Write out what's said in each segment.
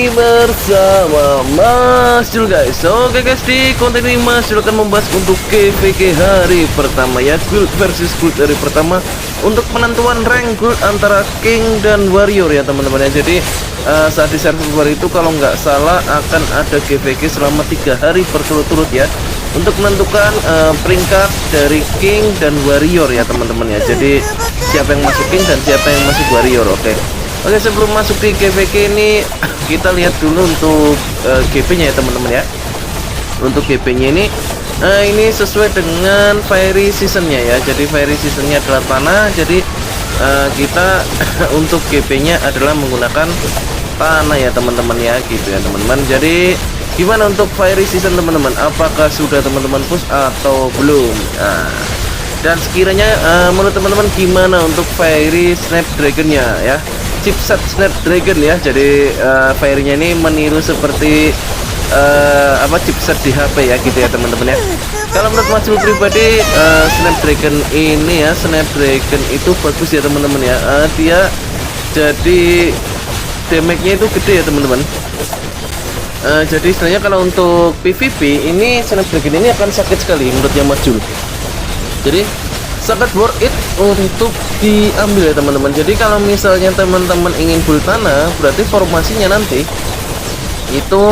lagi bersama Mas Jul guys. Oke guys, di konten ini Mas Jul akan membahas untuk GVK hari pertama ya, guild versus guild hari pertama untuk penentuan rank guild antara king dan warrior ya teman-teman ya. Jadi saat di server itu kalau nggak salah akan ada GVK selama 3 hari berturut-turut ya, untuk menentukan peringkat dari king dan warrior ya teman-teman ya. Jadi siapa yang masuk king dan siapa yang masuk warrior. Oke, sebelum masuk di GVK ini kita lihat dulu untuk GP nya ya teman-teman ya. Untuk GP nya ini sesuai dengan fiery seasonnya ya. Jadi fiery seasonnya adalah tanah. Jadi kita untuk GP nya adalah menggunakan tanah ya teman-teman ya, gitu ya teman-teman. Jadi gimana untuk fiery season teman-teman, apakah sudah teman-teman push atau belum? Dan sekiranya menurut teman-teman gimana untuk fiery snapdragon nya ya, chipset Snapdragon ya. Jadi fire-nya ini meniru seperti chipset di HP ya, gitu ya teman-teman ya. Kalau menurut Mas Jul pribadi Snapdragon ini ya, Snapdragon itu bagus ya teman-teman ya. Dia jadi damage-nya itu gede ya teman-teman. Jadi istilahnya kalau untuk PvP ini Snapdragon ini akan sakit sekali menurutnya Mas Jul. Jadi sangat worth it untuk diambil ya teman-teman. Jadi kalau misalnya teman-teman ingin build tanah, berarti formasinya nanti itu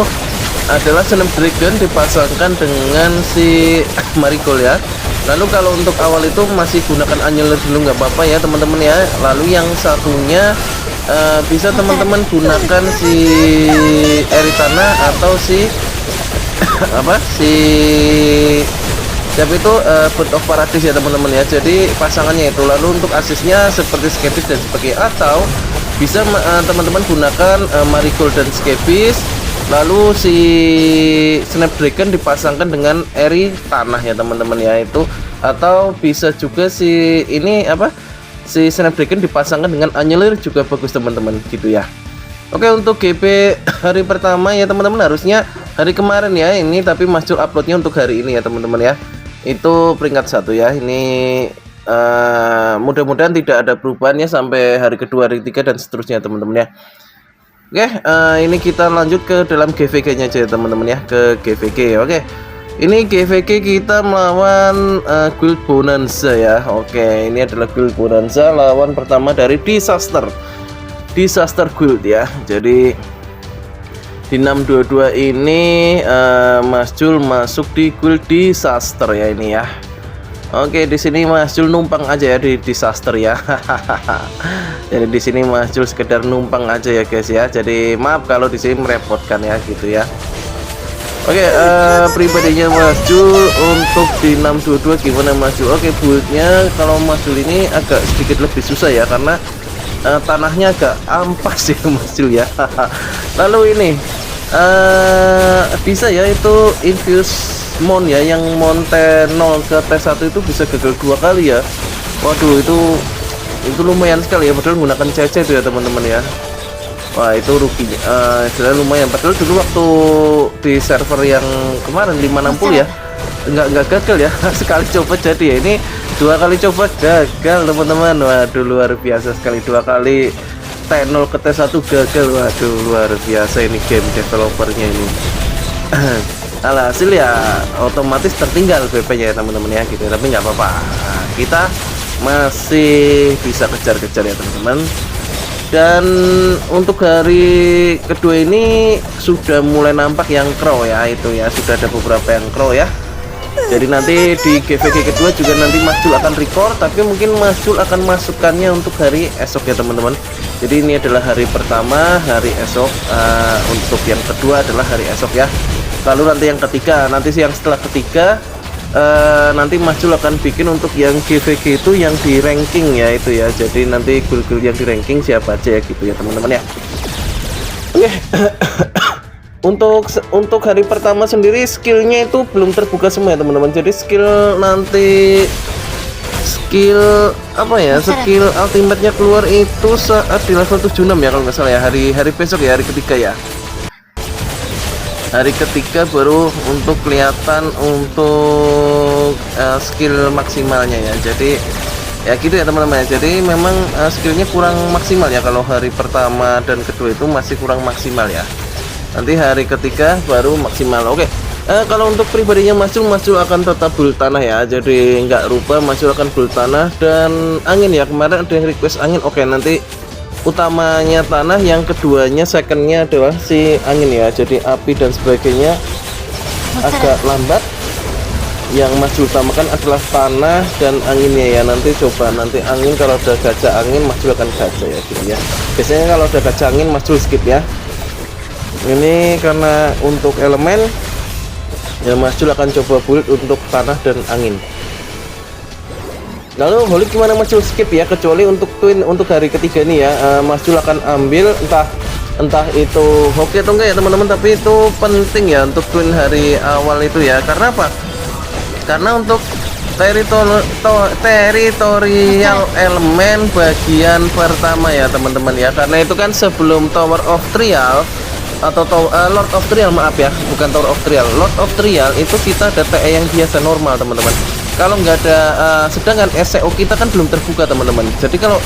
adalah Snapdragon dipasangkan dengan si Marigold ya. Lalu kalau untuk awal itu masih gunakan Annular dulu nggak apa-apa ya teman-teman ya. Lalu yang satunya bisa teman-teman gunakan si Eritana atau si siapa itu Bird of Paradise ya teman-teman ya. Jadi pasangannya itu. Lalu untuk asisnya seperti Scabies dan sebagainya, atau bisa teman-teman gunakan Marigold dan Scabies, lalu si Snapdragon dipasangkan dengan Eri tanah ya teman-teman ya itu. Atau bisa juga si si Snapdragon dipasangkan dengan Annular juga bagus teman-teman, gitu ya. Oke, untuk GP hari pertama ya teman-teman, harusnya hari kemarin ya ini, tapi Mas Jul uploadnya untuk hari ini ya teman-teman ya. Itu peringkat 1 ya. Ini mudah-mudahan tidak ada perubahannya sampai hari kedua, hari ketiga dan seterusnya teman-teman ya. Oke, ini kita lanjut ke dalam GVK nya aja teman-teman ya, ke GVK. Oke, ini GVK kita melawan Guild Bonanza ya. Oke, ini adalah Guild Bonanza, lawan pertama dari Disaster Guild ya. Jadi di 622 ini Mas Jul masuk di Guild Disaster ya ini ya. Oke, di sini Mas Jul numpang aja ya di Disaster ya. Jadi di sini Mas Jul sekedar numpang aja ya guys ya. Jadi maaf kalau di sini merepotkan ya, gitu ya. Oke, pribadinya Mas Jul untuk di 622 gimana Mas Jul? Oke, buildnya kalau Mas Jul ini agak sedikit lebih susah ya, karena tanahnya agak ampas ya Mas Jul ya. Lalu ini bisa ya itu infuse mon ya, yang monte 0 ke T1 itu bisa gagal 2 kali ya. Waduh, itu lumayan sekali ya, padahal menggunakan CC itu ya teman-teman ya. Wah, itu ruginya sudah lumayan. Padahal dulu waktu di server yang kemarin 560 ya nggak gagal ya. Sekali coba jadi ya, ini 2 kali coba gagal teman-teman. Waduh, luar biasa sekali, 2 kali T0 ke T1 gagal. Waduh, luar biasa ini game developernya ini. Alhasil ya otomatis tertinggal BP nya ya teman-teman ya, gitu. Tapi nggak apa-apa, kita masih bisa kejar-kejar ya teman-teman. Dan untuk hari kedua ini sudah mulai nampak yang crow ya, itu ya, sudah ada beberapa yang crow ya. Jadi nanti di GVK kedua juga nanti Mas Jul akan record, tapi mungkin Mas Jul akan masukkannya untuk hari esok ya teman-teman. Jadi ini adalah hari pertama, hari esok. Untuk yang kedua adalah hari esok ya. Lalu nanti yang ketiga, nanti yang setelah ketiga nanti Mas Jul akan bikin untuk yang GVK itu yang di ranking ya, itu ya. Jadi nanti guild-guild yang di ranking siapa aja ya, gitu ya teman-teman ya. Oke. Untuk hari pertama sendiri skillnya itu belum terbuka semua ya teman-teman. Jadi skill skill ultimate-nya keluar itu saat di level 76 ya kalau nggak salah ya, hari besok ya, hari ketiga ya. Hari ketiga baru untuk kelihatan untuk skill maksimalnya ya. Jadi ya gitu ya teman-teman ya. Jadi memang skillnya kurang maksimal ya, kalau hari pertama dan kedua itu masih kurang maksimal ya. nanti hari ketiga baru maksimal. Oke. Kalau untuk pribadinya Mas Jul akan tetap build tanah ya, jadi nggak rubah. Mas Jul akan build tanah dan angin ya. Kemarin ada yang request angin. Oke, nanti utamanya tanah, yang keduanya secondnya adalah si angin ya. Jadi api dan sebagainya agak lambat. Yang Mas Jul utamakan adalah tanah dan anginnya ya. Nanti coba nanti angin, kalau udah gajah angin Mas Jul akan gajah ya gitu ya. Biasanya kalau udah gajah angin Mas Jul skip ya. Ini karena untuk elemen ya, Mas Jul akan coba build untuk tanah dan angin. Lalu Holik gimana Mas Jul? Skip ya, kecuali untuk twin untuk hari ketiga nih ya. Mas Jul akan ambil entah itu hoki atau enggak ya teman-teman, tapi itu penting ya untuk twin hari awal itu ya. Karena apa? Karena untuk teritorial elemen bagian pertama ya teman-teman ya. Karena itu kan sebelum Tower of Trial atau Lord of Trial, maaf ya, bukan Tower of Trial, Lord of Trial itu kita ada TE yang biasa normal teman-teman. Kalau nggak ada sedangkan SEO kita kan belum terbuka teman-teman. Jadi kalau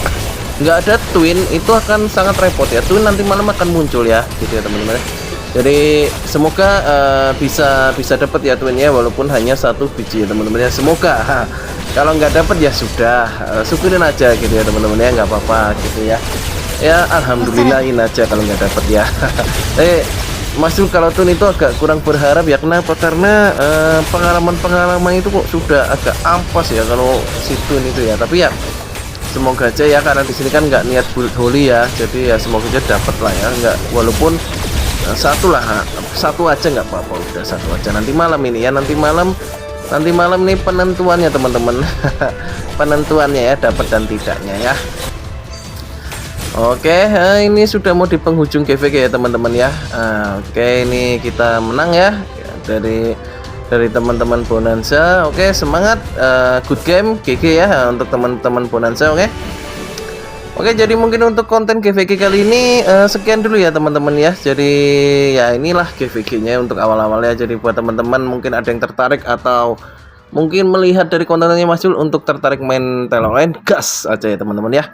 nggak ada twin itu akan sangat repot ya. Twin nanti malam akan muncul ya gitu ya teman-teman. Jadi semoga bisa dapat ya twinnya, walaupun hanya 1 biji ya teman-teman ya. Semoga kalau nggak dapat ya sudah, syukurin aja gitu ya teman-teman ya, nggak apa-apa gitu ya. Ya alhamdulillahin aja kalau nggak dapet ya. Mas Jul kalau twin itu agak kurang berharap ya. Kenapa? Karena pengalaman itu kok sudah agak ampas ya kalau si twin itu ya. Tapi ya semoga aja ya, karena di sini kan nggak niat build holy ya. Jadi ya semoga aja dapat lah ya, nggak, walaupun satu aja nggak apa-apa, udah satu aja. Nanti malam ini ya, nanti malam nih penentuannya teman-teman. Penentuannya ya, dapat dan tidaknya ya. Oke, ini sudah mau di penghujung GVG ya teman-teman ya. Oke, ini kita menang ya dari teman-teman Bonanza. Oke, semangat, good game GG ya untuk teman-teman Bonanza. Oke, jadi mungkin untuk konten GVG kali ini sekian dulu ya teman-teman ya. Jadi ya inilah GVG-nya untuk awal-awalnya. Jadi buat teman-teman mungkin ada yang tertarik atau mungkin melihat dari kontennya Mas Jul untuk tertarik main Tile Online, gas aja ya teman-teman ya.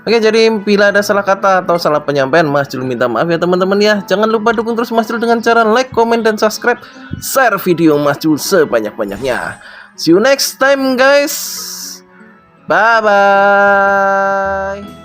Oke, jadi bila ada salah kata atau salah penyampaian, Mas Jul minta maaf ya teman-teman ya. Jangan lupa dukung terus Mas Jul dengan cara like, comment, dan subscribe. Share video Mas Jul sebanyak-banyaknya. See you next time guys. Bye bye.